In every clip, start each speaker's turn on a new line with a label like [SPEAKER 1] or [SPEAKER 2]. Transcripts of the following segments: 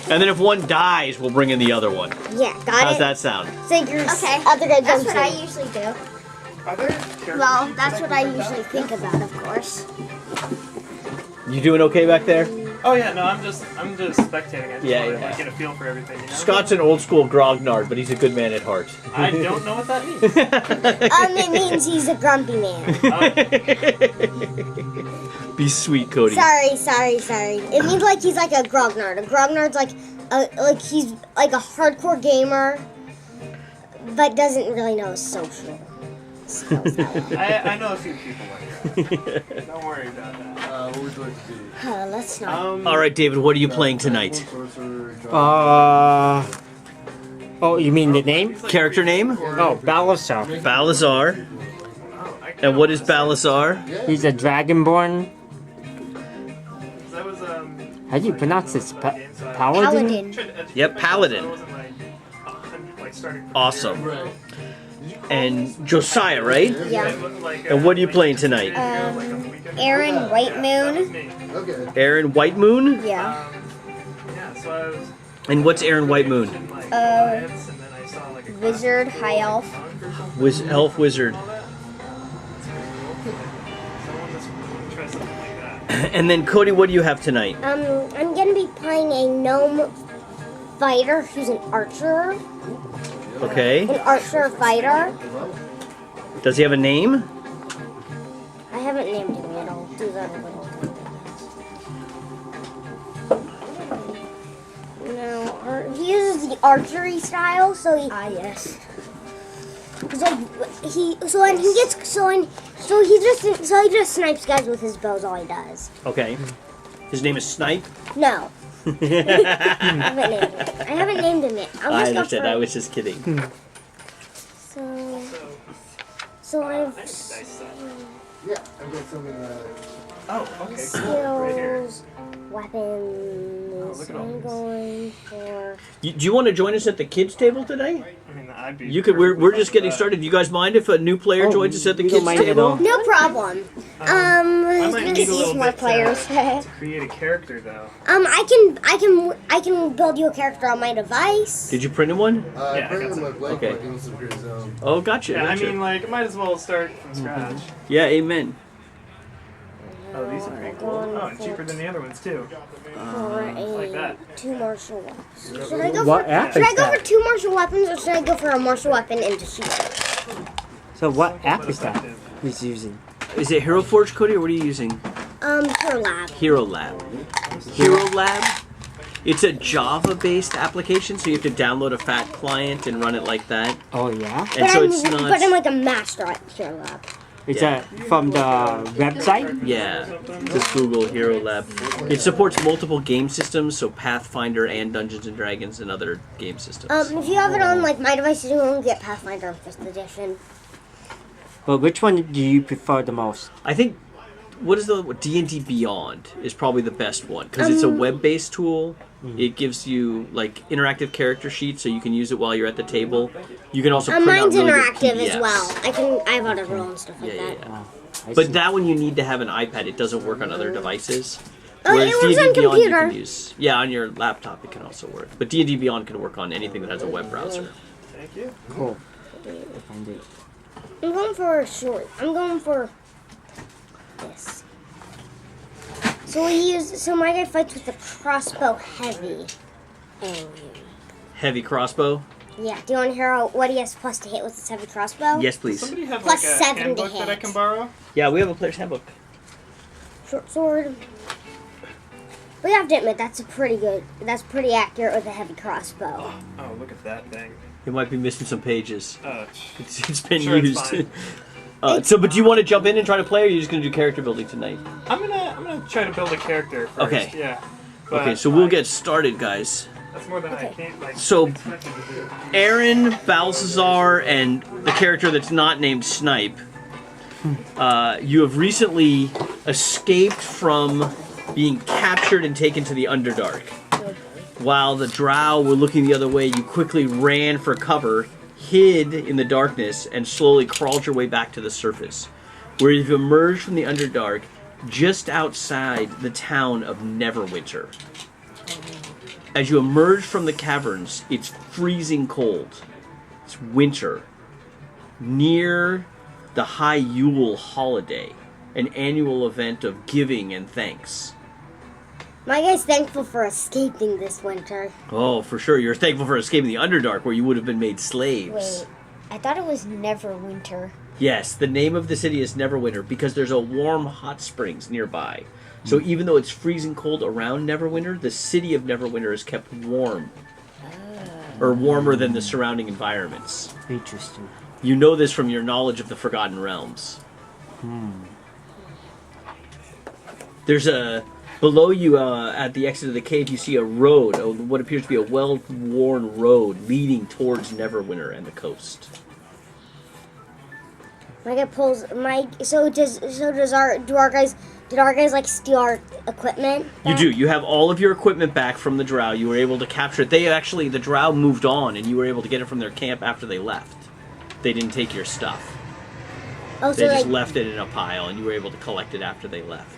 [SPEAKER 1] And then if one dies, we'll bring in the other one.
[SPEAKER 2] Yeah, got
[SPEAKER 1] How's
[SPEAKER 2] it.
[SPEAKER 1] that sound?
[SPEAKER 2] Figures.
[SPEAKER 3] Okay.
[SPEAKER 2] Other guy
[SPEAKER 3] That's
[SPEAKER 2] jumps
[SPEAKER 3] what I
[SPEAKER 2] in.
[SPEAKER 3] usually do.
[SPEAKER 4] Are there character
[SPEAKER 3] Well,
[SPEAKER 4] sheets
[SPEAKER 3] that's
[SPEAKER 4] I
[SPEAKER 3] what
[SPEAKER 4] can
[SPEAKER 3] I
[SPEAKER 4] print
[SPEAKER 3] usually
[SPEAKER 4] out?
[SPEAKER 3] think about, of course.
[SPEAKER 1] You doing okay back there?
[SPEAKER 4] Oh yeah, no, I'm just spectating. I just
[SPEAKER 1] Yeah,
[SPEAKER 4] want to
[SPEAKER 1] yeah.
[SPEAKER 4] like, get a feel for everything. You know?
[SPEAKER 1] Scott's an old school grognard, but he's a good man at heart.
[SPEAKER 4] I don't know what that means.
[SPEAKER 2] It means he's a grumpy man.
[SPEAKER 1] Be sweet, Cody.
[SPEAKER 2] Sorry. It means like he's like a grognard. A grognard's like he's like a hardcore gamer, but doesn't really know his social skills.
[SPEAKER 4] I know a few people like that. Don't worry about that.
[SPEAKER 5] What would you like to see?
[SPEAKER 2] Let's not.
[SPEAKER 1] All right, David, what are you playing tonight?
[SPEAKER 6] Oh, you mean the name?
[SPEAKER 1] Character name?
[SPEAKER 6] Oh, Balasar.
[SPEAKER 1] Balazar. And what is Balazar?
[SPEAKER 6] He's a dragonborn.
[SPEAKER 4] That was
[SPEAKER 6] How do you pronounce this? Paladin?
[SPEAKER 1] Yep, Paladin. Awesome. And Josiah, right?
[SPEAKER 2] Yeah.
[SPEAKER 1] And what are you playing tonight?
[SPEAKER 2] Aaron White Moon.
[SPEAKER 5] Okay.
[SPEAKER 1] Aaron White Moon?
[SPEAKER 2] Yeah.
[SPEAKER 4] Yeah, so I was
[SPEAKER 1] And what's Aaron White Moon?
[SPEAKER 2] Wizard, high elf.
[SPEAKER 1] Elf Wizard. And then Cody, what do you have tonight?
[SPEAKER 2] I'm gonna be playing a gnome fighter who's an archer.
[SPEAKER 1] Okay.
[SPEAKER 2] An archer fighter.
[SPEAKER 1] Does he have a name?
[SPEAKER 2] I haven't named him yet. I'll do that a little. No, he uses the archery style, so he. Yes. So he just snipes guys with his bow. Is all he does.
[SPEAKER 1] Okay. His name is Snipe.
[SPEAKER 2] No. I haven't named him yet.
[SPEAKER 1] I understand. I was just kidding.
[SPEAKER 2] So I've
[SPEAKER 5] Yeah, I've got something.
[SPEAKER 4] Oh, okay, cool. Right here.
[SPEAKER 2] skills, weapons.
[SPEAKER 4] look at all
[SPEAKER 2] I'm
[SPEAKER 4] this.
[SPEAKER 2] going for.
[SPEAKER 1] Do you want to join us at the kids table today?
[SPEAKER 4] I mean, I'd be.
[SPEAKER 1] You could. We're just getting started. Do you guys mind if a new player joins us at the
[SPEAKER 6] we don't
[SPEAKER 1] kids
[SPEAKER 6] mind at
[SPEAKER 1] table?
[SPEAKER 6] all.
[SPEAKER 2] No problem.
[SPEAKER 4] I might
[SPEAKER 2] we
[SPEAKER 4] need
[SPEAKER 2] could
[SPEAKER 4] a little
[SPEAKER 2] use more
[SPEAKER 4] bit
[SPEAKER 2] players.
[SPEAKER 4] to create a character though.
[SPEAKER 2] I can build you a character on my device.
[SPEAKER 1] Did you print him one?
[SPEAKER 4] Yeah, I
[SPEAKER 5] I printed
[SPEAKER 4] got
[SPEAKER 5] him
[SPEAKER 4] some.
[SPEAKER 5] a blank
[SPEAKER 1] Okay.
[SPEAKER 5] one. He wants to create his own.
[SPEAKER 1] Oh, gotcha.
[SPEAKER 4] Yeah, I
[SPEAKER 1] gotcha.
[SPEAKER 4] mean, like, might as well start from scratch.
[SPEAKER 1] Yeah, amen.
[SPEAKER 4] Oh, these are pretty cool. Oh, and cheaper than the other ones too.
[SPEAKER 2] For
[SPEAKER 4] Like that.
[SPEAKER 2] 2 martial weapons. Should I go
[SPEAKER 6] What
[SPEAKER 2] for?
[SPEAKER 6] app
[SPEAKER 2] Should
[SPEAKER 6] is
[SPEAKER 2] I go for
[SPEAKER 6] that?
[SPEAKER 2] 2 martial weapons, or should I go for a martial weapon and just shoot it?
[SPEAKER 6] So what app is that he's using?
[SPEAKER 1] Is it Hero Forge, Cody, or what are you using?
[SPEAKER 2] Pure lab.
[SPEAKER 1] Hero Lab. Hero Lab. It's a Java-based application, so you have to download a fat client and run it like that.
[SPEAKER 6] Oh yeah?
[SPEAKER 1] And so it's not.
[SPEAKER 2] But I'm like a master at Pure Lab.
[SPEAKER 6] Is that from the website?
[SPEAKER 1] Yeah, just Google Hero Lab. It supports multiple game systems, so Pathfinder and Dungeons and Dragons and other game systems.
[SPEAKER 2] If you have it on like my devices, you won't get Pathfinder 5th edition.
[SPEAKER 6] Well, which one do you prefer the most?
[SPEAKER 1] I think what is the D&D Beyond is probably the best one because it's a web-based tool. It gives you like interactive character sheets, so you can use it while you're at the table. You can also print out
[SPEAKER 2] Mine's
[SPEAKER 1] really good
[SPEAKER 2] interactive as
[SPEAKER 1] PDFs.
[SPEAKER 2] well. I have auto and stuff like
[SPEAKER 1] Yeah,
[SPEAKER 2] that.
[SPEAKER 1] yeah.
[SPEAKER 6] I
[SPEAKER 1] But
[SPEAKER 6] see.
[SPEAKER 1] that one you need to have an iPad. It doesn't work on other devices.
[SPEAKER 2] Oh, it works
[SPEAKER 1] D&D
[SPEAKER 2] on
[SPEAKER 1] Beyond you
[SPEAKER 2] computer.
[SPEAKER 1] can use. Yeah, on your laptop it can also work. But D&D Beyond can work on anything that has a web browser.
[SPEAKER 4] Thank you.
[SPEAKER 6] Cool. Find it.
[SPEAKER 2] I'm going for a short. I'm going for this. So my guy fights with the crossbow heavy.
[SPEAKER 1] Heavy crossbow.
[SPEAKER 2] Yeah. Do you want to hear what he has plus to hit with his heavy crossbow?
[SPEAKER 1] Yes, please.
[SPEAKER 4] Somebody have
[SPEAKER 2] Plus
[SPEAKER 4] like a
[SPEAKER 2] 7 to
[SPEAKER 4] handbook that I
[SPEAKER 2] hit.
[SPEAKER 4] can borrow?
[SPEAKER 1] Yeah, we have a player's handbook.
[SPEAKER 2] Short sword. We have to admit that's pretty accurate with a heavy crossbow.
[SPEAKER 4] Oh, look at that thing.
[SPEAKER 1] It might be missing some pages.
[SPEAKER 4] Oh,
[SPEAKER 1] It's been
[SPEAKER 4] Sure, it's
[SPEAKER 1] used.
[SPEAKER 4] fine.
[SPEAKER 1] But do you want to jump in and try to play, or are you just going to do character building tonight?
[SPEAKER 4] I'm gonna try to build a character first.
[SPEAKER 1] Okay.
[SPEAKER 4] Yeah.
[SPEAKER 1] Okay, so we'll get started, guys.
[SPEAKER 4] That's more than I can. Like,
[SPEAKER 1] So-
[SPEAKER 4] expected to do.
[SPEAKER 1] Aaron, Balthazar, and the character that's not named Snipe, you have recently escaped from being captured and taken to the Underdark. While the Drow were looking the other way, you quickly ran for cover, hid in the darkness, and slowly crawled your way back to the surface, where you've emerged from the Underdark just outside the town of Neverwinter. as you emerge from the caverns, it's freezing cold. It's winter. Near the High Yule holiday, an annual event of giving and thanks.
[SPEAKER 2] My guy's thankful for escaping this winter.
[SPEAKER 1] Oh, for sure. You're thankful for escaping the Underdark, where you would have been made slaves.
[SPEAKER 3] Wait, I thought it was Neverwinter.
[SPEAKER 1] Yes, the name of the city is Neverwinter because there's a warm hot springs nearby. So even though it's freezing cold around Neverwinter, the city of Neverwinter is kept warm. Or warmer than the surrounding environments.
[SPEAKER 6] Interesting.
[SPEAKER 1] You know this from your knowledge of the Forgotten Realms. There's a... Below you, at the exit of the cave, you see a road, what appears to be a well-worn road leading towards Neverwinter and the coast.
[SPEAKER 2] My guy pulls did our guys like steal our equipment?
[SPEAKER 1] You do. You have all of your equipment back from the Drow. You were able to capture it. The Drow moved on, and you were able to get it from their camp after they left. They didn't take your stuff.
[SPEAKER 2] Oh,
[SPEAKER 1] They
[SPEAKER 2] so
[SPEAKER 1] just
[SPEAKER 2] like
[SPEAKER 1] left it in a pile, and you were able to collect it after they left.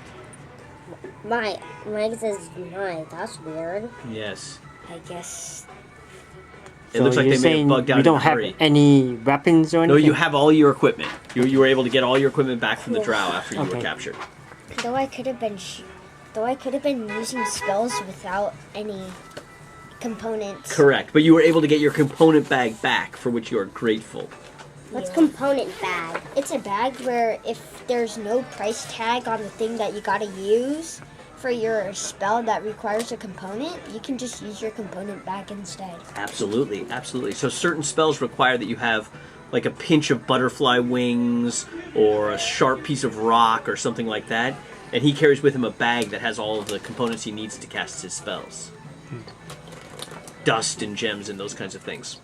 [SPEAKER 2] Mike says, "My, that's weird."
[SPEAKER 1] Yes.
[SPEAKER 3] I guess.
[SPEAKER 1] It looks like
[SPEAKER 6] you're
[SPEAKER 1] they may have
[SPEAKER 6] saying
[SPEAKER 1] bugged out
[SPEAKER 6] you
[SPEAKER 1] in
[SPEAKER 6] don't
[SPEAKER 1] a
[SPEAKER 6] have
[SPEAKER 1] hurry.
[SPEAKER 6] any weapons or
[SPEAKER 1] No,
[SPEAKER 6] anything?
[SPEAKER 1] you have all your equipment. You were able to get all your equipment back from the Drow after you were
[SPEAKER 6] Okay.
[SPEAKER 1] captured.
[SPEAKER 3] Though I could have been using spells without any components.
[SPEAKER 1] Correct, but you were able to get your component bag back, for which you are grateful.
[SPEAKER 2] What's component bag?
[SPEAKER 3] It's a bag where if there's no price tag on the thing that you gotta use for your spell that requires a component, you can just use your component bag instead.
[SPEAKER 1] Absolutely, absolutely. So certain spells require that you have like a pinch of butterfly wings or a sharp piece of rock or something like that, and he carries with him a bag that has all of the components he needs to cast his spells. Dust and gems and those kinds of things.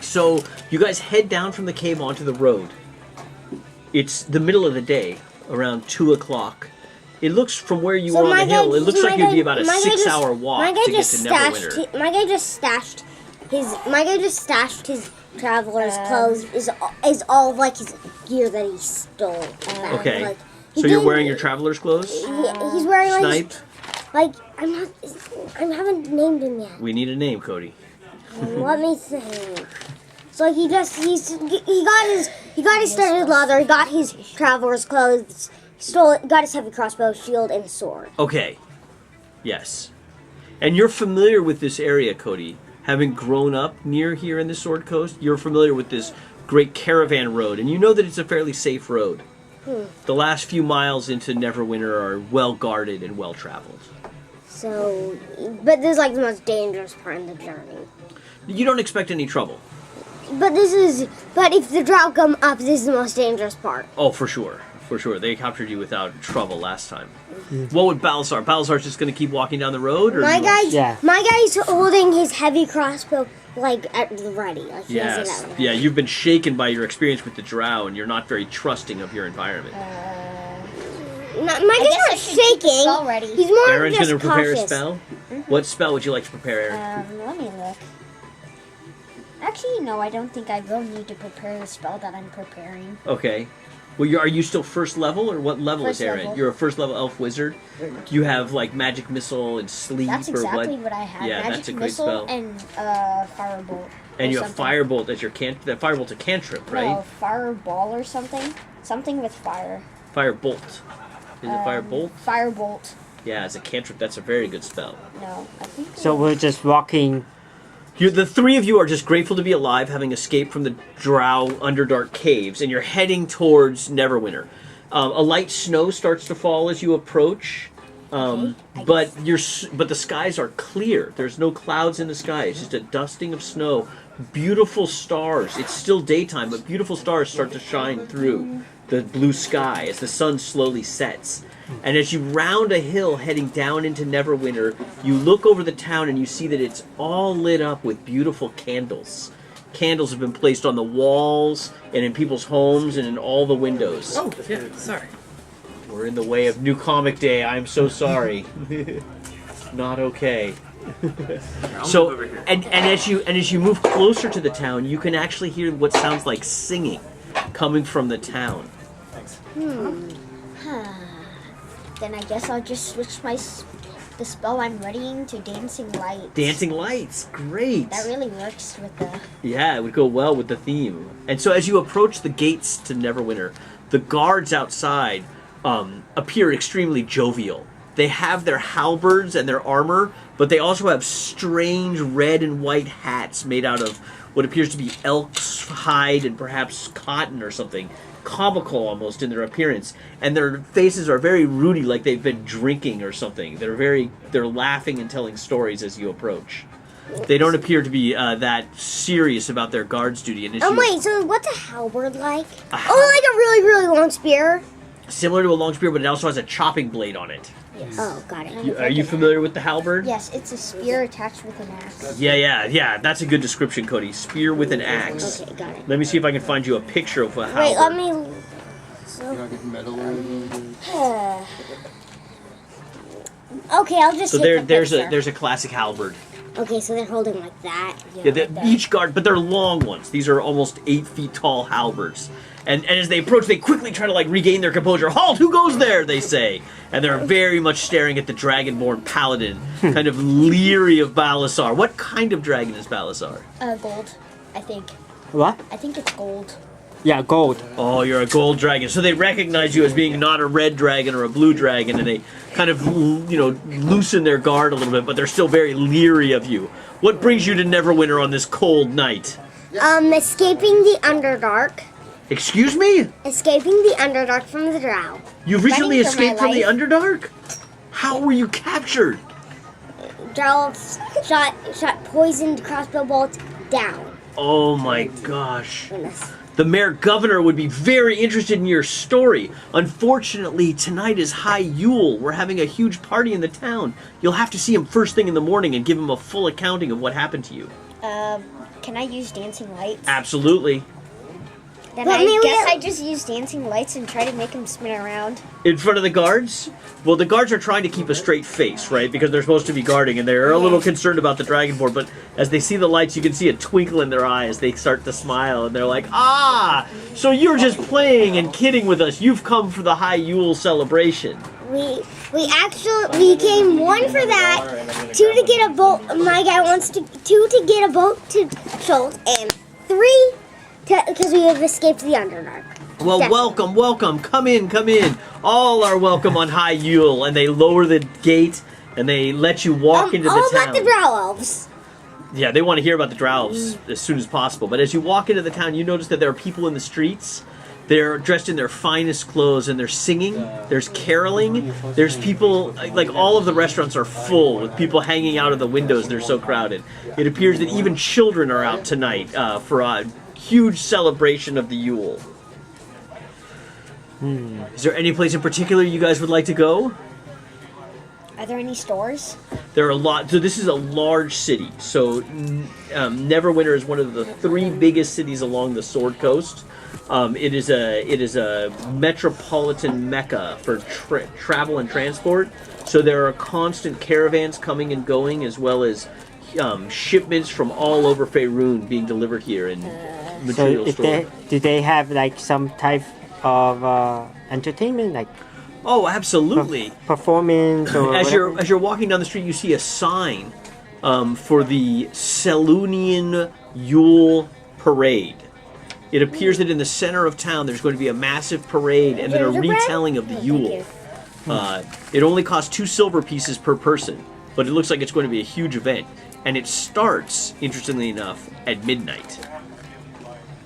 [SPEAKER 1] So you guys head down from the cave onto the road. It's the middle of the day, around 2 o'clock. It looks from where you are on the hill, it looks like it'd be about a 6-hour walk to get to Neverwinter.
[SPEAKER 2] My guy just stashed his traveler's clothes. Is all of like his gear that he stole. back.
[SPEAKER 1] Okay.
[SPEAKER 2] Like, he
[SPEAKER 1] So you're
[SPEAKER 2] didn't-
[SPEAKER 1] wearing your traveler's clothes?
[SPEAKER 2] He's wearing like
[SPEAKER 1] Sniped?
[SPEAKER 2] I haven't named him yet.
[SPEAKER 1] We need a name, Cody.
[SPEAKER 2] Let me think. So he got his studded leather. He got his traveler's clothes. Got his heavy crossbow, shield, and sword.
[SPEAKER 1] Okay. Yes. And you're familiar with this area, Cody. Having grown up near here in the Sword Coast, you're familiar with this great caravan road, and you know that it's a fairly safe road. The last few miles into Neverwinter are well guarded and well traveled.
[SPEAKER 2] So, but this is like the most dangerous part of the journey.
[SPEAKER 1] You don't expect any trouble.
[SPEAKER 2] But if the Drow come up, this is the most dangerous part.
[SPEAKER 1] Oh, for sure. For sure. They captured you without trouble last time. What would Balasar? Balasar's just going to keep walking down the road? Or
[SPEAKER 2] My
[SPEAKER 6] Yeah.
[SPEAKER 2] guy's holding his heavy crossbow like at the ready. Like he has it
[SPEAKER 1] Yes.
[SPEAKER 2] at ready.
[SPEAKER 1] Yeah, you've been shaken by your experience with the Drow, and you're not very trusting of your environment.
[SPEAKER 2] My
[SPEAKER 3] guess
[SPEAKER 2] guy's
[SPEAKER 3] I
[SPEAKER 2] not
[SPEAKER 3] should keep the
[SPEAKER 2] shaking.
[SPEAKER 3] spell ready.
[SPEAKER 2] He's more
[SPEAKER 1] Aaron's
[SPEAKER 2] just
[SPEAKER 1] going to prepare
[SPEAKER 2] cautious.
[SPEAKER 1] a spell? What spell would you like to prepare, Aaron?
[SPEAKER 3] Let me look. Actually, no, I don't think I will need to prepare the spell that I'm preparing.
[SPEAKER 1] Okay. Well, are you still first level, or what level
[SPEAKER 3] First
[SPEAKER 1] is Aaron?
[SPEAKER 3] level.
[SPEAKER 1] You're a first level elf wizard. Do you have like magic missile and sleep,
[SPEAKER 3] That's
[SPEAKER 1] or
[SPEAKER 3] exactly
[SPEAKER 1] what?
[SPEAKER 3] what I have.
[SPEAKER 1] Yeah,
[SPEAKER 3] Magic
[SPEAKER 1] that's a great
[SPEAKER 3] missile
[SPEAKER 1] spell.
[SPEAKER 3] and firebolt.
[SPEAKER 1] And
[SPEAKER 3] or
[SPEAKER 1] you have
[SPEAKER 3] something.
[SPEAKER 1] firebolt as your that firebolt's a cantrip, right?
[SPEAKER 3] No, fireball or something. Something with fire.
[SPEAKER 1] Firebolt. Is it firebolt?
[SPEAKER 3] Firebolt.
[SPEAKER 1] Yeah, as a cantrip, that's a very good spell.
[SPEAKER 3] No, I think.
[SPEAKER 6] So we're just walking.
[SPEAKER 1] The three of you are just grateful to be alive, having escaped from the Drow Underdark caves, and you're heading towards Neverwinter. A light snow starts to fall as you approach, but the skies are clear. There's no clouds in the sky. It's just a dusting of snow. Beautiful stars. It's still daytime, but beautiful stars start to shine through the blue sky as the sun slowly sets. And as you round a hill heading down into Neverwinter, you look over the town and you see that it's all lit up with beautiful candles. Candles have been placed on the walls and in people's homes and in all the windows.
[SPEAKER 4] Oh, yeah, sorry.
[SPEAKER 1] We're in the way of New Comic Day. I'm so sorry. Not okay. So, and as you move closer to the town, you can actually hear what sounds like singing coming from the town.
[SPEAKER 3] Then I guess I'll just switch my the spell I'm readying to Dancing Lights.
[SPEAKER 1] Dancing lights, great.
[SPEAKER 3] That really works with the.
[SPEAKER 1] Yeah, it would go well with the theme. And so as you approach the gates to Neverwinter, the guards outside appear extremely jovial. They have their halberds and their armor, but they also have strange red and white hats made out of what appears to be elk's hide and perhaps cotton or something. Comical almost in their appearance. And their faces are very ruddy, like they've been drinking or something. They're laughing and telling stories as you approach. They don't appear to be that serious about their guard's duty. And as you-
[SPEAKER 2] Wait, so what's a halberd like? Oh, like a really, really long spear?
[SPEAKER 1] similar to a long spear, but it also has a chopping blade on it.
[SPEAKER 3] Yes.
[SPEAKER 2] Oh, got it.
[SPEAKER 1] Are you familiar with the halberd?
[SPEAKER 3] Yes, it's a spear attached with an axe.
[SPEAKER 1] Yeah. That's a good description, Cody. Spear with an axe.
[SPEAKER 2] Okay, got it.
[SPEAKER 1] Let me see if I can find you a picture of a halberd.
[SPEAKER 2] Wait, let me...
[SPEAKER 5] You're not getting metal or anything?
[SPEAKER 2] Okay, I'll just
[SPEAKER 1] So
[SPEAKER 2] take
[SPEAKER 1] there's
[SPEAKER 2] picture.
[SPEAKER 1] a classic halberd.
[SPEAKER 2] Okay, so they're holding like that.
[SPEAKER 1] Yeah, each guard, but they're long ones. These are almost 8 feet tall halberds. And as they approach, they quickly try to regain their composure. Halt! Who goes there? They say, and they're very much staring at the dragonborn paladin, kind of leery of Balasar. What kind of dragon is Balasar?
[SPEAKER 3] Gold, I think.
[SPEAKER 6] What?
[SPEAKER 3] I think it's gold.
[SPEAKER 6] Yeah, gold.
[SPEAKER 1] Oh, you're a gold dragon. So they recognize you as being not a red dragon or a blue dragon, and they kind of, loosen their guard a little bit, but they're still very leery of you. What brings you to Neverwinter on this cold night?
[SPEAKER 2] Escaping the Underdark.
[SPEAKER 1] Excuse me?
[SPEAKER 2] Escaping the Underdark from the Drow.
[SPEAKER 1] You've recently
[SPEAKER 3] Running for my
[SPEAKER 1] escaped from the
[SPEAKER 3] life.
[SPEAKER 1] Underdark? How were you captured?
[SPEAKER 2] Drow shot poisoned crossbow bolts down.
[SPEAKER 1] Oh my gosh.
[SPEAKER 2] Goodness.
[SPEAKER 1] The mayor governor would be very interested in your story. Unfortunately, tonight is High Yule. We're having a huge party in the town. You'll have to see him first thing in the morning and give him a full accounting of what happened to you.
[SPEAKER 3] Can I use dancing lights?
[SPEAKER 1] Absolutely.
[SPEAKER 3] Then
[SPEAKER 2] But
[SPEAKER 3] I
[SPEAKER 2] maybe
[SPEAKER 3] guess
[SPEAKER 2] I-
[SPEAKER 3] I just use dancing lights and try to make them spin around.
[SPEAKER 1] In front of the guards? Well, the guards are trying to keep a straight face, right? Because they're supposed to be guarding, and they're a little concerned about the dragonborn. But as they see the lights, you can see a twinkle in their eyes. They start to smile, and they're like, "Ah, so you're just playing and kidding with us. You've come for the High Yule celebration."
[SPEAKER 2] We came one for that, two to get a boat. My guy wants two to get a boat to Schultz, and three because we have escaped the Underdark.
[SPEAKER 1] Well,
[SPEAKER 2] Definitely.
[SPEAKER 1] welcome. Come in. All are welcome on High Yule, and they lower the gate and they let you walk into the
[SPEAKER 2] all
[SPEAKER 1] town.
[SPEAKER 2] about the Drow elves.
[SPEAKER 1] Yeah, they want to hear about the Drow elves as soon as possible. But as you walk into the town, you notice that there are people in the streets. They're dressed in their finest clothes and they're singing. There's caroling. There's people, like all of the restaurants are full with people hanging out of the windows. They're so crowded. It appears that even children are out tonight for a huge celebration of the Yule. Is there any place in particular you guys would like to go?
[SPEAKER 3] Are there any stores?
[SPEAKER 1] There are a lot. So this is a large city. So Neverwinter is one of the 3 biggest cities along the Sword Coast. It is a metropolitan mecca for travel and transport. So there are constant caravans coming and going, as well as shipments from all over Faerun being delivered here in
[SPEAKER 6] So
[SPEAKER 1] material stores.
[SPEAKER 6] do they have some type of entertainment,
[SPEAKER 1] Oh, absolutely.
[SPEAKER 6] performance or
[SPEAKER 1] As
[SPEAKER 6] whatever?
[SPEAKER 1] you're walking down the street, you see a sign for the Selunian Yule Parade. It appears that in the center of town there's going to be a massive parade and then a
[SPEAKER 2] Gingerbread?
[SPEAKER 1] retelling of the Yule. It only costs 2 silver pieces per person, but it looks like it's going to be a huge event. And it starts, interestingly enough, at midnight.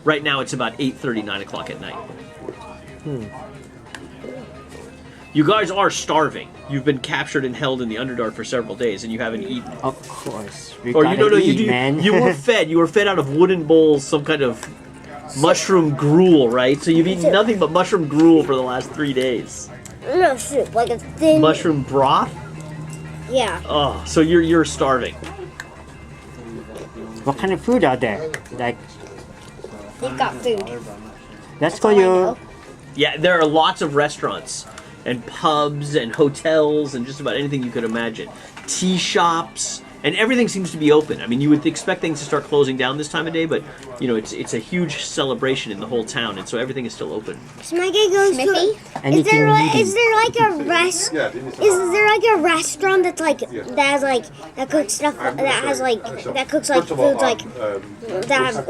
[SPEAKER 1] Right now it's about 8:30, 9 o'clock at night. You guys are starving. You've been captured and held in the Underdark for several days, and you haven't eaten.
[SPEAKER 6] Of course. We
[SPEAKER 1] Or
[SPEAKER 6] gotta eat,
[SPEAKER 1] you
[SPEAKER 6] man.
[SPEAKER 1] You were fed. You were fed out of wooden bowls, some kind of mushroom gruel, right? So you've eaten nothing but mushroom gruel for the last 3 days.
[SPEAKER 2] No soup, like a thin.
[SPEAKER 1] Mushroom broth.
[SPEAKER 2] Yeah.
[SPEAKER 1] Oh, so you're starving.
[SPEAKER 6] What kind of food are there?
[SPEAKER 3] They've got food.
[SPEAKER 6] Let's go
[SPEAKER 3] all I
[SPEAKER 6] you.
[SPEAKER 3] know.
[SPEAKER 1] Yeah, there are lots of restaurants and pubs and hotels and just about anything you could imagine. Tea shops and everything seems to be open. I mean, you would expect things to start closing down this time of day, but you know, it's a huge celebration in the whole town, and so everything is still open.
[SPEAKER 2] So my guy goes
[SPEAKER 3] Smithy?
[SPEAKER 2] to. Is there like a restaurant that's like that has like that cooks stuff that has like that cooks like foods like that have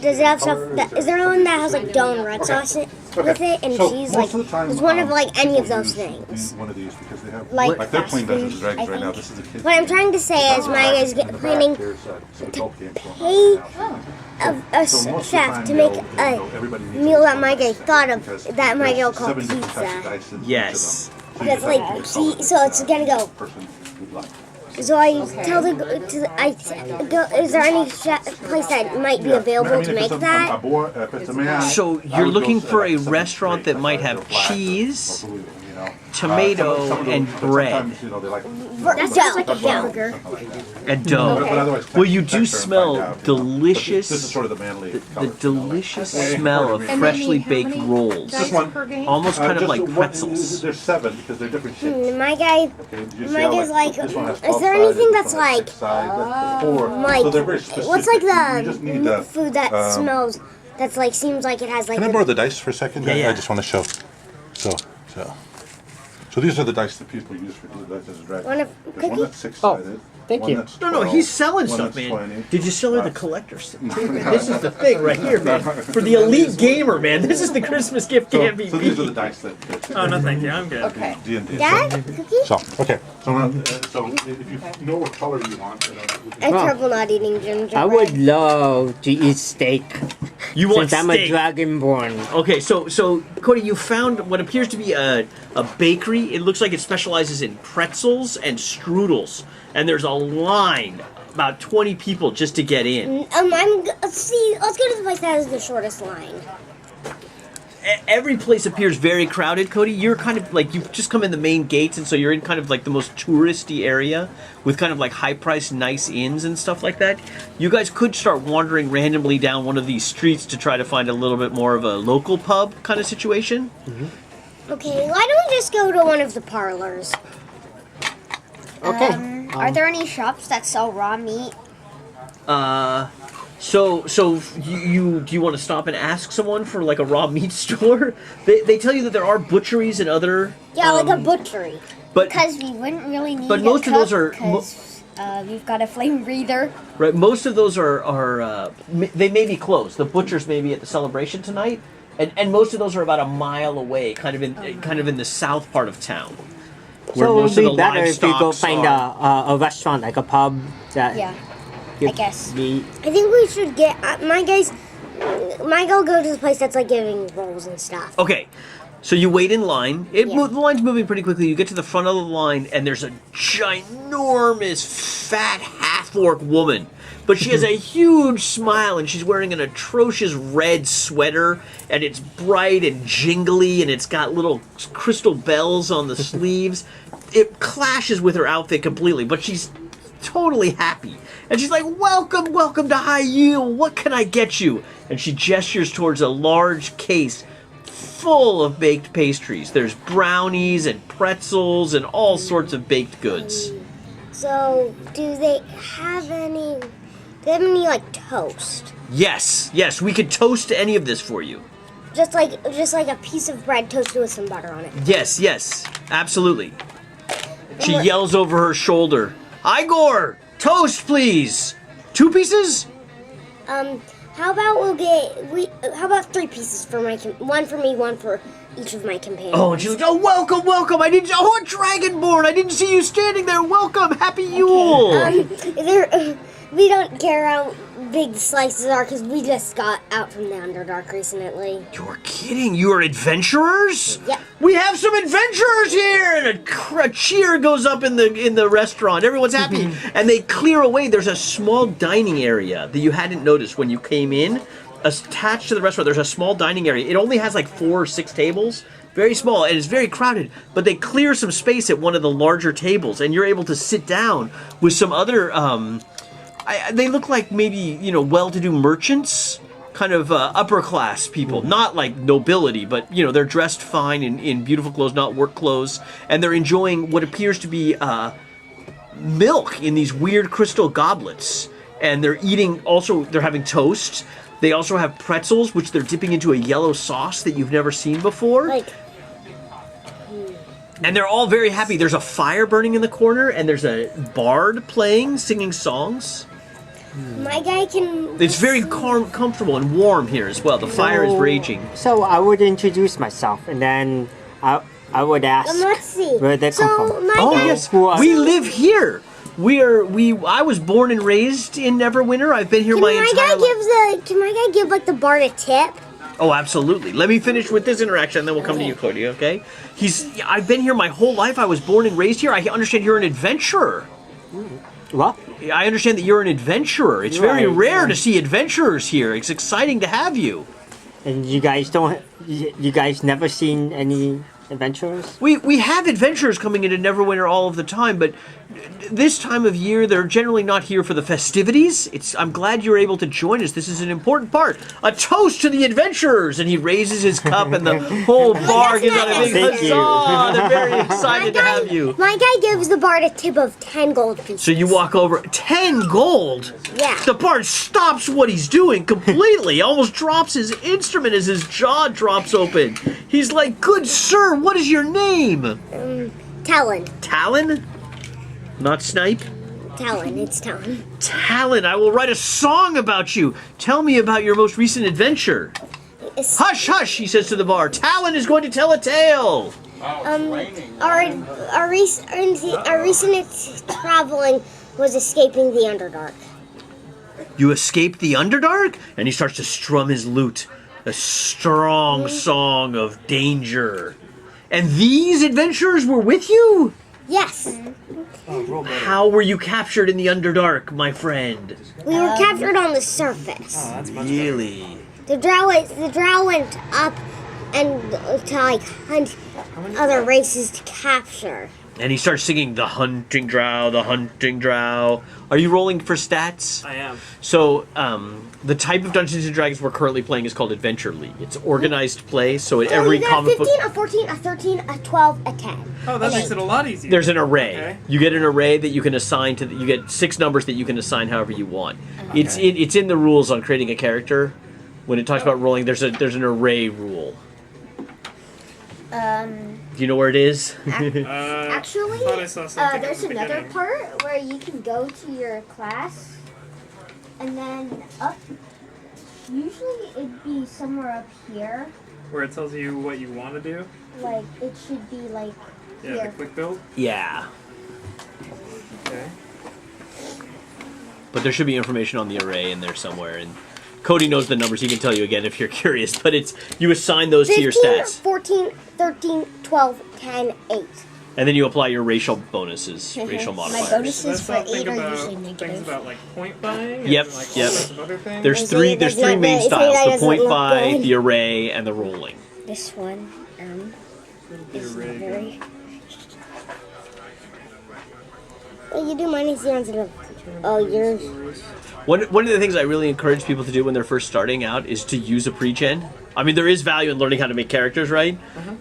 [SPEAKER 2] does it have stuff that is there one that has like dough and red sauce with it and cheese like it's one of like any of those things.
[SPEAKER 7] One of these because they have
[SPEAKER 3] Like
[SPEAKER 7] they're playing
[SPEAKER 3] fast
[SPEAKER 7] Dungeons and
[SPEAKER 3] food,
[SPEAKER 7] Dragons
[SPEAKER 3] I
[SPEAKER 7] right now.
[SPEAKER 3] think.
[SPEAKER 7] This is a kid.
[SPEAKER 2] What I'm trying to say is my guy's planning
[SPEAKER 7] There's some adult games going
[SPEAKER 2] pay
[SPEAKER 7] on now.
[SPEAKER 2] a
[SPEAKER 7] So most of the
[SPEAKER 2] chef
[SPEAKER 7] time
[SPEAKER 2] to make
[SPEAKER 7] they'll-
[SPEAKER 2] a
[SPEAKER 7] everybody needs
[SPEAKER 2] meal
[SPEAKER 7] a
[SPEAKER 2] that my guy thought
[SPEAKER 7] because
[SPEAKER 2] of that my guy will
[SPEAKER 7] there's
[SPEAKER 2] call
[SPEAKER 7] 7 different types of
[SPEAKER 2] pizza.
[SPEAKER 7] dice in each of
[SPEAKER 1] Yes.
[SPEAKER 7] them. So
[SPEAKER 2] That's
[SPEAKER 7] you
[SPEAKER 2] like
[SPEAKER 7] decide
[SPEAKER 2] see
[SPEAKER 7] which
[SPEAKER 2] so it's gonna go.
[SPEAKER 7] person would like.
[SPEAKER 2] So I tell the is there any place that might be available to make that?
[SPEAKER 1] So you're looking for a restaurant that might have cheese, tomato, and bread.
[SPEAKER 2] That sounds like a hamburger.
[SPEAKER 1] And dough. Well, you do smell delicious,
[SPEAKER 7] This is sort of the manly
[SPEAKER 1] the
[SPEAKER 7] color.
[SPEAKER 1] delicious smell of freshly baked rolls.
[SPEAKER 7] This one,
[SPEAKER 1] Almost kind of
[SPEAKER 7] just
[SPEAKER 1] like
[SPEAKER 7] one-
[SPEAKER 1] pretzels.
[SPEAKER 7] There's 7 because they're different shapes.
[SPEAKER 2] My guy,
[SPEAKER 7] Okay, did you see
[SPEAKER 2] my
[SPEAKER 7] how,
[SPEAKER 2] guy's like,
[SPEAKER 7] this one has
[SPEAKER 2] is
[SPEAKER 7] 12
[SPEAKER 2] there
[SPEAKER 7] sides,
[SPEAKER 2] anything
[SPEAKER 7] this
[SPEAKER 2] that's
[SPEAKER 7] one has
[SPEAKER 2] like,
[SPEAKER 7] 6 sides, that's 4.
[SPEAKER 2] like,
[SPEAKER 7] So they're very specific.
[SPEAKER 2] what's like
[SPEAKER 7] You just need
[SPEAKER 2] the food that smells, that's like, seems like it has like,
[SPEAKER 7] Can I borrow the dice for a second?
[SPEAKER 1] Yeah, yeah.
[SPEAKER 7] I just want to show. So these are the dice that people use for Dungeons and Dragons.
[SPEAKER 2] One of
[SPEAKER 7] There's
[SPEAKER 2] cookie?
[SPEAKER 7] one that's 6-sided.
[SPEAKER 6] thank
[SPEAKER 7] one
[SPEAKER 6] you.
[SPEAKER 7] that's
[SPEAKER 1] No,
[SPEAKER 7] 12,
[SPEAKER 1] he's selling
[SPEAKER 7] one
[SPEAKER 1] stuff,
[SPEAKER 7] that's
[SPEAKER 1] man.
[SPEAKER 7] 20.
[SPEAKER 1] Did you sell her the collector's thing? This is the thing right here, man. For the elite gamer, man. This is the Christmas gift to
[SPEAKER 7] So these are the
[SPEAKER 1] MVP.
[SPEAKER 7] dice that
[SPEAKER 4] Oh, no, thank you. I'm good.
[SPEAKER 3] Okay.
[SPEAKER 7] D&D.
[SPEAKER 2] Dad, cookie?
[SPEAKER 7] So, okay. So if you know what color you want, we can-
[SPEAKER 2] I trouble not eating gingerbread.
[SPEAKER 6] I would love to eat steak
[SPEAKER 1] You want
[SPEAKER 6] since I'm a
[SPEAKER 1] steak.
[SPEAKER 6] dragonborn.
[SPEAKER 1] Okay, so Cody, you found what appears to be a bakery. It looks like it specializes in pretzels and strudels, and there's a line, about 20 people just to get in.
[SPEAKER 2] Let's go to the place that has the shortest line.
[SPEAKER 1] Every place appears very crowded, Cody. You're kind of like, you've just come in the main gates, and so you're in kind of like the most touristy area with kind of like high-priced, nice inns and stuff like that. You guys could start wandering randomly down one of these streets to try to find a little bit more of a local pub kind of situation.
[SPEAKER 2] Okay, why don't we just go to one of the parlors?
[SPEAKER 6] Okay.
[SPEAKER 3] Are there any shops that sell raw meat?
[SPEAKER 1] So you do you want to stop and ask someone for like a raw meat store? They tell you that there are butcheries and other
[SPEAKER 2] Yeah, like a butchery.
[SPEAKER 1] but
[SPEAKER 3] Because we wouldn't really need
[SPEAKER 1] But
[SPEAKER 3] a
[SPEAKER 1] most of those are-
[SPEAKER 3] because we've got a flame breather.
[SPEAKER 1] right, most of those are they may be closed. The butchers may be at the celebration tonight, and most of those are about a mile away, kind of in the south part of town. Where
[SPEAKER 6] So it
[SPEAKER 1] most
[SPEAKER 6] would
[SPEAKER 1] of
[SPEAKER 6] be
[SPEAKER 1] the
[SPEAKER 6] better if we go
[SPEAKER 1] livestock
[SPEAKER 6] find
[SPEAKER 1] are.
[SPEAKER 6] a restaurant, like a pub that
[SPEAKER 3] Yeah,
[SPEAKER 6] gives
[SPEAKER 3] I guess.
[SPEAKER 6] me.
[SPEAKER 2] I think we should get my guys. My guy will go to the place that's like giving rolls and stuff.
[SPEAKER 1] Okay, so you wait in line.
[SPEAKER 2] Yeah.
[SPEAKER 1] The line's moving pretty quickly. You get to the front of the line, and there's a ginormous, fat, half-orc woman. But she has a huge smile, and she's wearing an atrocious red sweater, and it's bright and jingly, and it's got little crystal bells on the sleeves. It clashes with her outfit completely, but she's totally happy. And she's like, welcome, welcome to High Yield. What can I get you? And she gestures towards a large case full of baked pastries. There's brownies and pretzels and all sorts of baked goods.
[SPEAKER 2] So, do they have any? Do they have any like toast?
[SPEAKER 1] Yes, we could toast any of this for you.
[SPEAKER 2] Just like a piece of bread toasted with some butter on it.
[SPEAKER 1] Yes, absolutely. She yells over her shoulder, Igor, toast please. 2 pieces?
[SPEAKER 2] How about how about 3 pieces for one for me, one for each of my companions.
[SPEAKER 1] Oh, and she's like, oh, welcome. a Dragonborn. I didn't see you standing there. Welcome. Happy Yule.
[SPEAKER 2] We don't care how big the slices are because we just got out from the Underdark recently.
[SPEAKER 1] You're kidding. You are adventurers?
[SPEAKER 2] Yep.
[SPEAKER 1] We have some adventurers here. And a cheer goes up in the restaurant. Everyone's happy. And they clear away. There's a small dining area that you hadn't noticed when you came in. Attached to the restaurant, there's a small dining area. It only has like 4 or 6 tables. Very small, and it's very crowded. But they clear some space at one of the larger tables, and you're able to sit down with some other... they look like maybe, well-to-do merchants, kind of upper-class people. Not like nobility, but, they're dressed fine in beautiful clothes, not work clothes. And they're enjoying what appears to be milk in these weird crystal goblets, and they're eating. Also, they're having toast. They also have pretzels, which they're dipping into a yellow sauce that you've never seen before.
[SPEAKER 2] Like,
[SPEAKER 1] And they're all very happy. There's a fire burning in the corner, and there's a bard playing, singing songs.
[SPEAKER 2] my guy can.
[SPEAKER 1] It's very comfortable and warm here as well. The fire is raging.
[SPEAKER 6] So I would introduce myself, and then I would ask
[SPEAKER 2] Let's see.
[SPEAKER 6] where they come
[SPEAKER 2] So
[SPEAKER 6] from.
[SPEAKER 2] my
[SPEAKER 1] Oh
[SPEAKER 2] guy.
[SPEAKER 1] yes,
[SPEAKER 6] Who are
[SPEAKER 1] we
[SPEAKER 6] you?
[SPEAKER 1] live here. I was born and raised in Neverwinter. I've been here
[SPEAKER 2] Can
[SPEAKER 1] my
[SPEAKER 2] my
[SPEAKER 1] entire
[SPEAKER 2] guy
[SPEAKER 1] life.
[SPEAKER 2] Can my guy give like the bard a tip?
[SPEAKER 1] Oh, absolutely. Let me finish with this interaction, and then we'll come to you, Cody. Okay? I've been here my whole life. I was born and raised here. I understand you're an adventurer.
[SPEAKER 6] What?
[SPEAKER 1] I understand that you're an adventurer. It's very
[SPEAKER 6] Right,
[SPEAKER 1] rare
[SPEAKER 6] yeah.
[SPEAKER 1] to see adventurers here. It's exciting to have you.
[SPEAKER 6] And you guys don't? You guys never seen any adventurers?
[SPEAKER 1] We have adventurers coming into Neverwinter all of the time, but this time of year they're generally not here for the festivities. I'm glad you're able to join us. This is an important part. A toast to the adventurers, and he raises his cup, and the whole bar gives out a big
[SPEAKER 6] Thank you.
[SPEAKER 1] huzzah. They're very excited to have you.
[SPEAKER 2] My guy gives the bard a tip of 10 gold pieces.
[SPEAKER 1] So you walk over, 10 gold.
[SPEAKER 2] Yeah.
[SPEAKER 1] The bard stops what he's doing completely, almost drops his instrument as his jaw drops open. He's like, "Good sir, what is your name?"
[SPEAKER 2] Talon.
[SPEAKER 1] Talon? Not Snipe?
[SPEAKER 2] Talon. It's Talon.
[SPEAKER 1] Talon, I will write a song about you. Tell me about your most recent adventure.
[SPEAKER 2] It's,
[SPEAKER 1] Hush, hush, he says to the bar. Talon is going to tell a tale.
[SPEAKER 2] our recent traveling was escaping the Underdark.
[SPEAKER 1] You escaped the Underdark? And he starts to strum his lute. A strong song of danger. And these adventurers were with you?
[SPEAKER 2] Yes.
[SPEAKER 1] How were you captured in the Underdark, my friend?
[SPEAKER 2] We were captured on the surface.
[SPEAKER 1] Really?
[SPEAKER 2] The drow went up and to like hunt other races to capture.
[SPEAKER 1] And he starts singing the hunting drow, the hunting drow. Are you rolling for stats?
[SPEAKER 4] I am.
[SPEAKER 1] So, the type of Dungeons and Dragons we're currently playing is called Adventure League. It's organized play, so at every
[SPEAKER 2] you got
[SPEAKER 1] comic
[SPEAKER 2] a
[SPEAKER 1] book
[SPEAKER 2] 15, a 14, a 13, a 12, a 10.
[SPEAKER 4] Oh, that makes it a lot easier.
[SPEAKER 1] there's an array.
[SPEAKER 4] Okay.
[SPEAKER 1] You get an array that you can assign to. You get 6 numbers that you can assign however you want. It's in the rules on creating a character. When it talks about rolling, there's an array rule. Do you know where it is?
[SPEAKER 2] Actually,
[SPEAKER 4] thought I saw something
[SPEAKER 3] There's
[SPEAKER 4] at the
[SPEAKER 3] another
[SPEAKER 4] beginning.
[SPEAKER 3] part where you can go to your class, and then up. Usually it'd be somewhere up here.
[SPEAKER 4] Where it tells you what you want to do.
[SPEAKER 3] Like it should be like
[SPEAKER 4] Yeah,
[SPEAKER 3] here.
[SPEAKER 4] the quick build.
[SPEAKER 1] Yeah.
[SPEAKER 4] Okay.
[SPEAKER 1] But there should be information on the array in there somewhere, and Cody knows the numbers. He can tell you again if you're curious. But it's you assign those to your
[SPEAKER 2] 15,
[SPEAKER 1] stats,
[SPEAKER 2] 14, 13, 12, 10, 8.
[SPEAKER 1] and then you apply your racial bonuses, racial
[SPEAKER 3] My
[SPEAKER 1] modifiers.
[SPEAKER 3] bonuses for
[SPEAKER 4] Let's not
[SPEAKER 3] 8
[SPEAKER 4] think
[SPEAKER 3] are
[SPEAKER 4] about
[SPEAKER 3] usually
[SPEAKER 4] things
[SPEAKER 3] negative.
[SPEAKER 4] about like point buying.
[SPEAKER 1] Yep,
[SPEAKER 4] And, like, all
[SPEAKER 1] yep.
[SPEAKER 4] sorts of other things.
[SPEAKER 1] There's three
[SPEAKER 2] That's
[SPEAKER 1] main
[SPEAKER 2] not good.
[SPEAKER 1] styles:
[SPEAKER 2] That
[SPEAKER 1] the
[SPEAKER 2] doesn't
[SPEAKER 1] point
[SPEAKER 2] look
[SPEAKER 1] buy,
[SPEAKER 2] good.
[SPEAKER 1] the array, and the rolling.
[SPEAKER 2] This one, is
[SPEAKER 4] Array
[SPEAKER 2] very. Well, you do minus zero instead of. Oh, yours.
[SPEAKER 1] One of the things I really encourage people to do when they're first starting out is to use a pre-gen. I mean, there is value in learning how to make characters, right?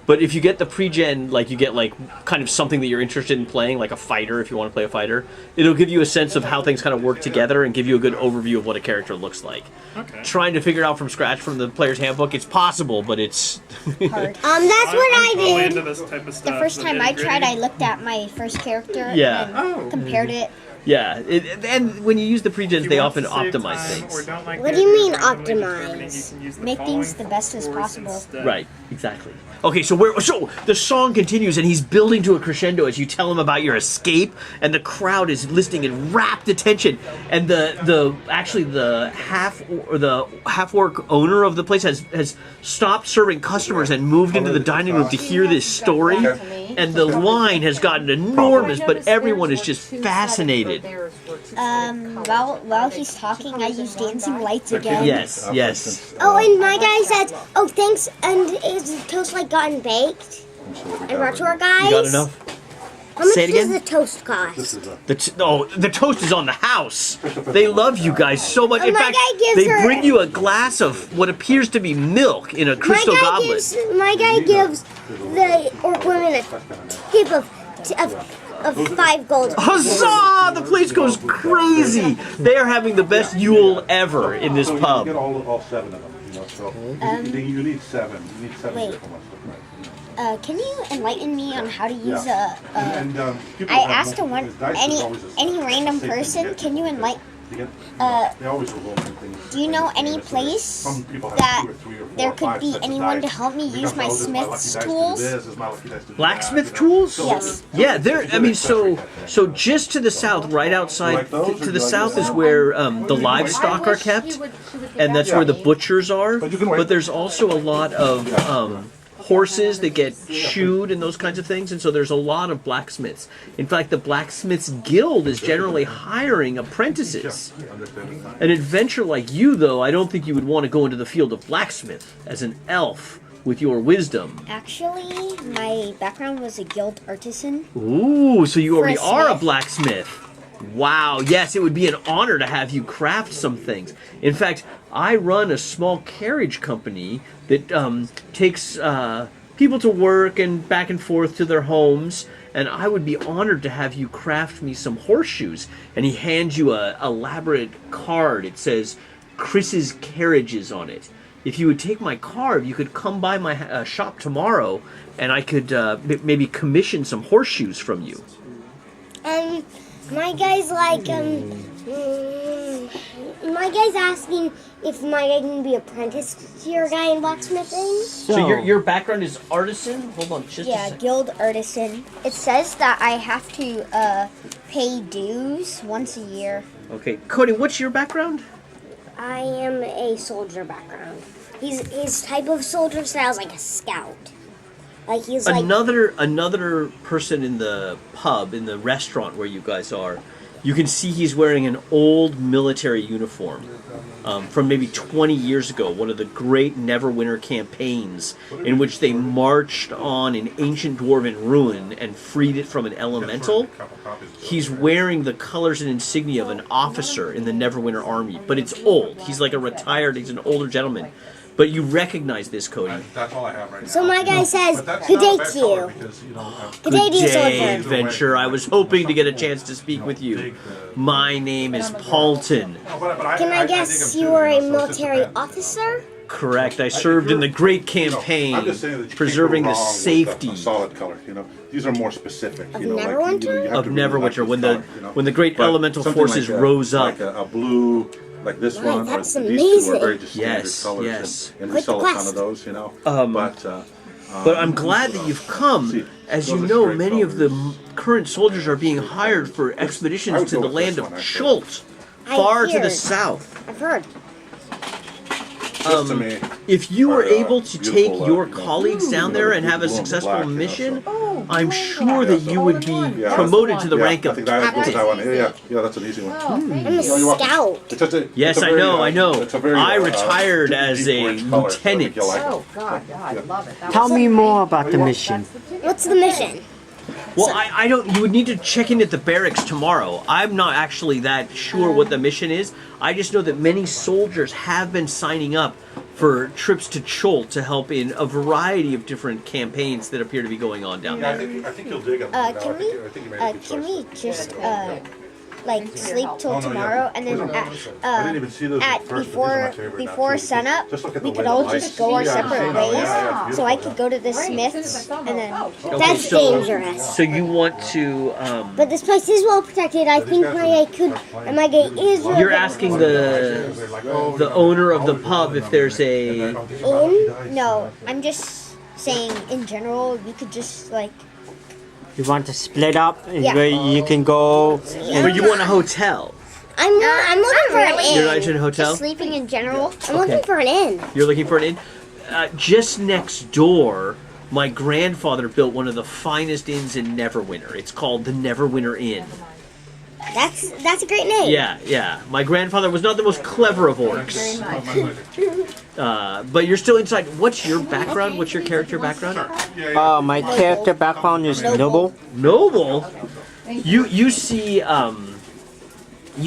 [SPEAKER 1] But if you get the pre-gen, like you get like kind of something that you're interested in playing, like a fighter, if you want to play a fighter, it'll give you a sense of how things kind of work together and give you a good overview of what a character looks like.
[SPEAKER 4] Okay.
[SPEAKER 1] Trying to figure it out from scratch from the player's handbook, it's possible, but it's
[SPEAKER 3] Hard.
[SPEAKER 2] That's what I
[SPEAKER 4] I'm totally into
[SPEAKER 2] did.
[SPEAKER 4] this type of
[SPEAKER 3] The
[SPEAKER 4] stuff.
[SPEAKER 3] first
[SPEAKER 4] the
[SPEAKER 3] time I tried, I
[SPEAKER 4] nitty-gritty.
[SPEAKER 3] looked at my first character
[SPEAKER 1] Yeah.
[SPEAKER 3] and
[SPEAKER 4] Oh.
[SPEAKER 3] compared it.
[SPEAKER 1] yeah. And when you use the pre-gens,
[SPEAKER 4] If you
[SPEAKER 1] they
[SPEAKER 4] want
[SPEAKER 1] often
[SPEAKER 4] to save
[SPEAKER 1] optimize
[SPEAKER 4] time
[SPEAKER 1] things.
[SPEAKER 4] or don't like
[SPEAKER 2] What
[SPEAKER 4] the
[SPEAKER 2] do you
[SPEAKER 4] idea
[SPEAKER 2] mean
[SPEAKER 4] of randomly
[SPEAKER 2] optimize?
[SPEAKER 4] determining, you can use the
[SPEAKER 3] Make things
[SPEAKER 4] following
[SPEAKER 3] the best as
[SPEAKER 4] force
[SPEAKER 3] possible.
[SPEAKER 4] instead.
[SPEAKER 1] Right, exactly. Okay, so the song continues and he's building to a crescendo as you tell him about your escape, and the crowd is listening in rapt attention. And the half orc owner of the place has stopped serving customers and moved into the dining room to hear this story. And the line has gotten enormous, but everyone is just fascinated.
[SPEAKER 3] While he's talking, I use dancing lights again.
[SPEAKER 1] Yes, yes.
[SPEAKER 2] Oh, and my guy says, "Oh, thanks." And is the toast like gotten baked? And brought to our guys.
[SPEAKER 1] You got enough?
[SPEAKER 2] How much
[SPEAKER 1] Say it
[SPEAKER 2] does
[SPEAKER 1] again?
[SPEAKER 2] the toast cost?
[SPEAKER 7] This is a.
[SPEAKER 1] The toast is on the house. They love you guys so much. In
[SPEAKER 2] my
[SPEAKER 1] fact,
[SPEAKER 2] guy gives
[SPEAKER 1] they
[SPEAKER 2] her-
[SPEAKER 1] bring you a glass of what appears to be milk in a crystal goblet.
[SPEAKER 2] My guy gives the orc women a tip of of 5 gold.
[SPEAKER 1] Huzzah! The place goes crazy. They are having the best Yule ever in this
[SPEAKER 7] So you
[SPEAKER 1] pub.
[SPEAKER 7] get all 7 of them, you know, so you need 7. You need 7
[SPEAKER 3] wait.
[SPEAKER 7] different ones. Right.
[SPEAKER 3] Can you enlighten me on how to use
[SPEAKER 7] Yeah.
[SPEAKER 3] a?
[SPEAKER 7] And, people
[SPEAKER 3] I
[SPEAKER 7] have
[SPEAKER 3] asked a
[SPEAKER 7] multiple-
[SPEAKER 3] one
[SPEAKER 7] because dice is always a
[SPEAKER 3] any random
[SPEAKER 7] safe thing to
[SPEAKER 3] person.
[SPEAKER 7] get.
[SPEAKER 3] Can you enlighten?
[SPEAKER 7] You get- they always will roll things.
[SPEAKER 3] Do you know
[SPEAKER 7] things in
[SPEAKER 3] any
[SPEAKER 7] it, so they-
[SPEAKER 3] place
[SPEAKER 7] some people have
[SPEAKER 3] that
[SPEAKER 7] 2 or 3 or 4
[SPEAKER 3] there
[SPEAKER 7] or
[SPEAKER 3] could
[SPEAKER 7] 5
[SPEAKER 3] be
[SPEAKER 7] sets of
[SPEAKER 3] anyone to
[SPEAKER 7] dice.
[SPEAKER 3] help me use
[SPEAKER 7] Because
[SPEAKER 3] my
[SPEAKER 7] this is my lucky
[SPEAKER 3] smith's
[SPEAKER 7] dice to do
[SPEAKER 3] tools?
[SPEAKER 7] this, this is my lucky dice to do
[SPEAKER 1] Blacksmith
[SPEAKER 7] that, you know.
[SPEAKER 1] tools?
[SPEAKER 7] So-
[SPEAKER 3] Yes.
[SPEAKER 1] Yeah, there. I mean, so just to the south, right outside,
[SPEAKER 7] like those, or
[SPEAKER 1] to
[SPEAKER 7] do
[SPEAKER 1] the
[SPEAKER 7] you like
[SPEAKER 1] south
[SPEAKER 7] this?
[SPEAKER 1] is where the livestock are kept, and that's where the butchers are.
[SPEAKER 7] But you can wait.
[SPEAKER 1] But there's also a lot of horses that get shoed and those kinds of things, and so there's a lot of blacksmiths. In fact, the Blacksmiths Guild is generally hiring apprentices. An adventure like you, though, I don't think you would want to go into the field of blacksmith as an elf with your wisdom.
[SPEAKER 3] Actually, my background was a guild artisan.
[SPEAKER 1] Ooh, so you already
[SPEAKER 3] For a
[SPEAKER 1] are a
[SPEAKER 3] smith.
[SPEAKER 1] blacksmith. Wow, yes, it would be an honor to have you craft some things. In fact, I run a small carriage company that takes people to work and back and forth to their homes, and I would be honored to have you craft me some horseshoes. And he hands you a elaborate card. It says Chris's Carriages on it. If you would take my card, you could come by my shop tomorrow, and I could maybe commission some horseshoes from you.
[SPEAKER 2] My guy's like, my guy's asking if my guy can be apprenticed to your guy in blacksmithing.
[SPEAKER 1] So your background is artisan? Hold on, just a
[SPEAKER 3] Yeah,
[SPEAKER 1] second.
[SPEAKER 3] guild artisan. It says that I have to pay dues once a year.
[SPEAKER 1] Okay, Cody, what's your background?
[SPEAKER 2] I am a soldier background. His type of soldier style is like a scout. Like he's like
[SPEAKER 1] Another person in the pub, in the restaurant where you guys are, you can see he's wearing an old military uniform from maybe 20 years ago, one of the great Neverwinter campaigns in which they marched on an ancient dwarven ruin and freed it from an elemental. He's wearing the colors and insignia of an officer in the Neverwinter army, but it's old. He's like he's an older gentleman. But you recognize this, Cody.
[SPEAKER 7] That's all I have right now.
[SPEAKER 2] So my guy says,
[SPEAKER 7] But that's
[SPEAKER 2] good
[SPEAKER 7] not a
[SPEAKER 2] day
[SPEAKER 7] bad
[SPEAKER 2] to
[SPEAKER 7] color
[SPEAKER 2] you.
[SPEAKER 7] because, you know,
[SPEAKER 2] Good day to you,
[SPEAKER 1] Good day,
[SPEAKER 2] soldier.
[SPEAKER 1] adventure. I was hoping to get a chance to speak with you. My name is Paulton.
[SPEAKER 2] Can I guess you are a military officer?
[SPEAKER 1] Correct. I served in the great
[SPEAKER 7] I'm
[SPEAKER 1] campaign,
[SPEAKER 7] just saying that you can't
[SPEAKER 1] preserving
[SPEAKER 7] go
[SPEAKER 1] the
[SPEAKER 7] wrong with
[SPEAKER 1] safety
[SPEAKER 7] a solid color. You know, these are more specific.
[SPEAKER 2] Of
[SPEAKER 7] You know, like,
[SPEAKER 2] Neverwinter?
[SPEAKER 7] you have
[SPEAKER 1] of
[SPEAKER 7] to really like
[SPEAKER 1] Neverwinter.
[SPEAKER 7] this
[SPEAKER 1] When
[SPEAKER 7] color, you know?
[SPEAKER 1] when the great
[SPEAKER 7] But
[SPEAKER 1] elemental
[SPEAKER 7] something
[SPEAKER 1] forces
[SPEAKER 7] like
[SPEAKER 1] rose up.
[SPEAKER 7] like a blue, like this
[SPEAKER 2] Right,
[SPEAKER 7] one.
[SPEAKER 2] that's
[SPEAKER 7] or these two are
[SPEAKER 2] amazing.
[SPEAKER 7] very just standard
[SPEAKER 1] Yes,
[SPEAKER 7] colors,
[SPEAKER 1] yes.
[SPEAKER 7] and we
[SPEAKER 2] Quite the
[SPEAKER 7] sell a ton
[SPEAKER 2] quest.
[SPEAKER 7] of those. You know,
[SPEAKER 1] But I'm glad that you've come.
[SPEAKER 7] See,
[SPEAKER 1] As
[SPEAKER 7] those
[SPEAKER 1] you
[SPEAKER 7] are
[SPEAKER 1] know,
[SPEAKER 7] straight
[SPEAKER 1] many of the
[SPEAKER 7] colors.
[SPEAKER 1] current soldiers are being hired for
[SPEAKER 7] I
[SPEAKER 1] expeditions
[SPEAKER 7] would
[SPEAKER 1] to
[SPEAKER 7] go
[SPEAKER 1] the
[SPEAKER 7] with
[SPEAKER 1] land
[SPEAKER 7] this
[SPEAKER 1] of
[SPEAKER 7] one, actually.
[SPEAKER 1] Schultz, far to the
[SPEAKER 2] heard.
[SPEAKER 1] south.
[SPEAKER 2] I've heard.
[SPEAKER 7] This to me,
[SPEAKER 1] If you were
[SPEAKER 7] are,
[SPEAKER 1] able to
[SPEAKER 7] beautiful,
[SPEAKER 1] take your
[SPEAKER 7] you know,
[SPEAKER 1] colleagues down there and have a
[SPEAKER 7] blue and
[SPEAKER 1] successful
[SPEAKER 7] black, you know,
[SPEAKER 1] mission,
[SPEAKER 7] so-
[SPEAKER 1] I'm sure that you would be
[SPEAKER 7] Yeah.
[SPEAKER 1] promoted to the
[SPEAKER 7] yeah,
[SPEAKER 1] rank
[SPEAKER 7] I
[SPEAKER 1] of
[SPEAKER 7] think that is
[SPEAKER 1] captain.
[SPEAKER 7] that one. Yeah, that's an easy one.
[SPEAKER 2] I'm a
[SPEAKER 7] You're welcome.
[SPEAKER 2] scout.
[SPEAKER 7] It's just a-
[SPEAKER 1] Yes,
[SPEAKER 7] it's a
[SPEAKER 1] I
[SPEAKER 7] very,
[SPEAKER 1] know, I know.
[SPEAKER 7] it's a very,
[SPEAKER 1] I retired
[SPEAKER 7] deep,
[SPEAKER 1] as
[SPEAKER 7] deep
[SPEAKER 1] a
[SPEAKER 7] rich color, so I think
[SPEAKER 1] lieutenant.
[SPEAKER 7] you'll like it.
[SPEAKER 8] Oh, God, yeah, I love it. That
[SPEAKER 6] Tell
[SPEAKER 8] was
[SPEAKER 6] me more about the mission.
[SPEAKER 2] What's the mission?
[SPEAKER 1] Well, I don't. You would need to check in at the barracks tomorrow. I'm not actually that sure what the mission is. I just know that many soldiers have been signing up for trips to Chult to help in a variety of different campaigns that appear to be going on down
[SPEAKER 7] Yeah,
[SPEAKER 1] there.
[SPEAKER 7] I think you'll dig them.
[SPEAKER 3] Can we just like sleep till
[SPEAKER 7] Oh, no, yeah.
[SPEAKER 3] tomorrow and then
[SPEAKER 7] I didn't even see those at first, but these are my favorite now,
[SPEAKER 3] before
[SPEAKER 7] too.
[SPEAKER 3] sunup
[SPEAKER 7] Just look at
[SPEAKER 3] we
[SPEAKER 7] the
[SPEAKER 3] could
[SPEAKER 7] way
[SPEAKER 3] all
[SPEAKER 7] the lights-
[SPEAKER 3] just go our
[SPEAKER 7] Yeah,
[SPEAKER 3] separate
[SPEAKER 7] yeah,
[SPEAKER 3] ways,
[SPEAKER 7] yeah, it's
[SPEAKER 3] so I
[SPEAKER 7] beautiful,
[SPEAKER 3] could go to the
[SPEAKER 8] great.
[SPEAKER 3] Smiths and then
[SPEAKER 2] That's
[SPEAKER 1] so-
[SPEAKER 2] dangerous.
[SPEAKER 1] So you want to?
[SPEAKER 2] But this place is well protected. I think my guy could, and my guy is. Really
[SPEAKER 1] You're asking the owner of the pub if there's a.
[SPEAKER 2] in.
[SPEAKER 3] no, I'm just saying in general we could just like
[SPEAKER 6] You want to split up and
[SPEAKER 3] Yeah.
[SPEAKER 6] where you can go.
[SPEAKER 1] Or you want a hotel?
[SPEAKER 2] I'm looking for an inn.
[SPEAKER 1] You're not interested in a hotel?
[SPEAKER 3] just sleeping in general.
[SPEAKER 2] I'm looking for an inn.
[SPEAKER 1] You're looking for an inn? Just next door, my grandfather built one of the finest inns in Neverwinter. It's called the Neverwinter Inn.
[SPEAKER 2] That's a great name.
[SPEAKER 1] Yeah. My grandfather was not the most clever of orcs. But you're still inside. What's your background? What's your character background?
[SPEAKER 6] My character background is noble.
[SPEAKER 1] Noble. You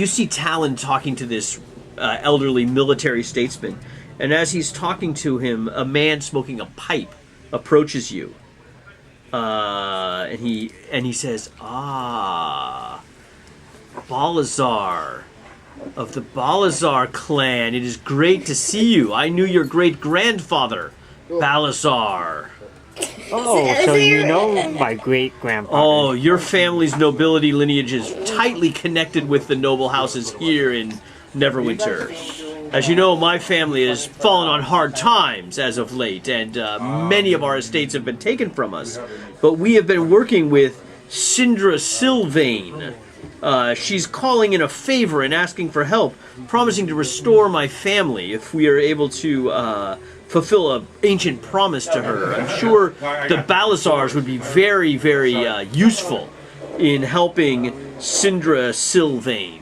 [SPEAKER 1] see Talon talking to this elderly military statesman, and as he's talking to him, a man smoking a pipe approaches you. And he says, Balazar of the Balazar clan. It is great to see you. I knew your great grandfather, Balazar.
[SPEAKER 6] Oh, so you know my great grandfather.
[SPEAKER 1] Oh, your family's nobility lineage is tightly connected with the noble houses here in Neverwinter. As you know, my family has fallen on hard times as of late, and many of our estates have been taken from us. But we have been working with Sindra Sylvain. She's calling in a favor and asking for help, promising to restore my family if we are able to fulfill an ancient promise to her. I'm sure the Balazars would be very, very useful in helping Sindra Sylvain.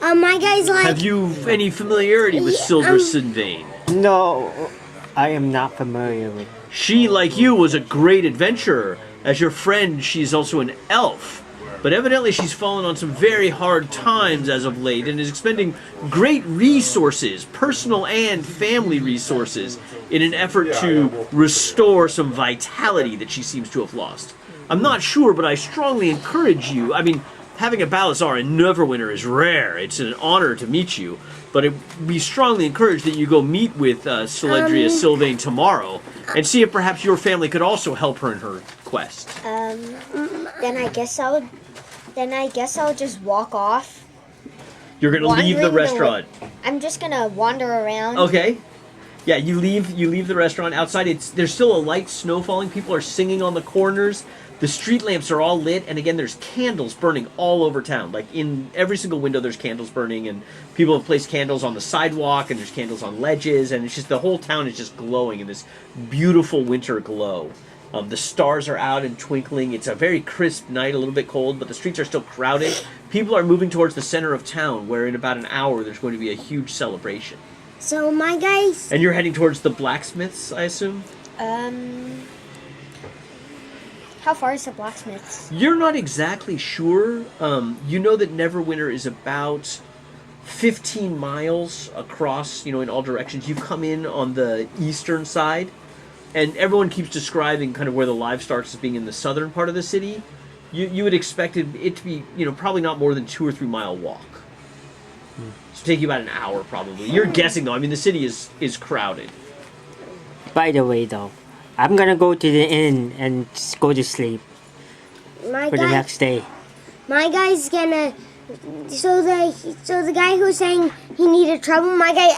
[SPEAKER 2] My guy's like.
[SPEAKER 1] Have you any familiarity with Sindra Sylvain?
[SPEAKER 6] No, I am not familiar with.
[SPEAKER 1] She, like you, was a great adventurer. As your friend, she's also an elf. But evidently she's fallen on some very hard times as of late and is expending great resources, personal and family resources, in an effort to restore some vitality that she seems to have lost. I'm not sure, but I strongly encourage you. I mean, having a Balazar in Neverwinter is rare. It's an honor to meet you. But we strongly encourage that you go meet with Celedria Sylvain tomorrow and see if perhaps your family could also help her in her quest.
[SPEAKER 3] Then I guess I'll just walk off.
[SPEAKER 1] You're gonna leave the
[SPEAKER 3] Wandering
[SPEAKER 1] restaurant.
[SPEAKER 3] I'm just gonna wander around.
[SPEAKER 1] Okay. Yeah, you leave the restaurant. Outside, there's still a light snow falling. People are singing on the corners. The street lamps are all lit, and again, there's candles burning all over town. Like in every single window, there's candles burning, and people have placed candles on the sidewalk, and there's candles on ledges, and it's just the whole town is just glowing in this beautiful winter glow. The stars are out and twinkling. It's a very crisp night, a little bit cold, but the streets are still crowded. People are moving towards the center of town, where in about an hour there's going to be a huge celebration.
[SPEAKER 2] So my guys.
[SPEAKER 1] And you're heading towards the blacksmiths, I assume?
[SPEAKER 3] How far is the blacksmith's?
[SPEAKER 1] You're not exactly sure. You know that Neverwinter is about 15 miles across, in all directions. You've come in on the eastern side, and everyone keeps describing kind of where the live starts as being in the southern part of the city. You would expect it to be, probably not more than 2 or 3 mile walk. So take you about an hour probably. You're guessing though. I mean, the city is crowded.
[SPEAKER 6] By the way, though, I'm gonna go to the inn and go to sleep
[SPEAKER 2] My
[SPEAKER 6] for the
[SPEAKER 2] guy.
[SPEAKER 6] next day.
[SPEAKER 2] My guy's gonna. So the guy who's saying he needed trouble. My guy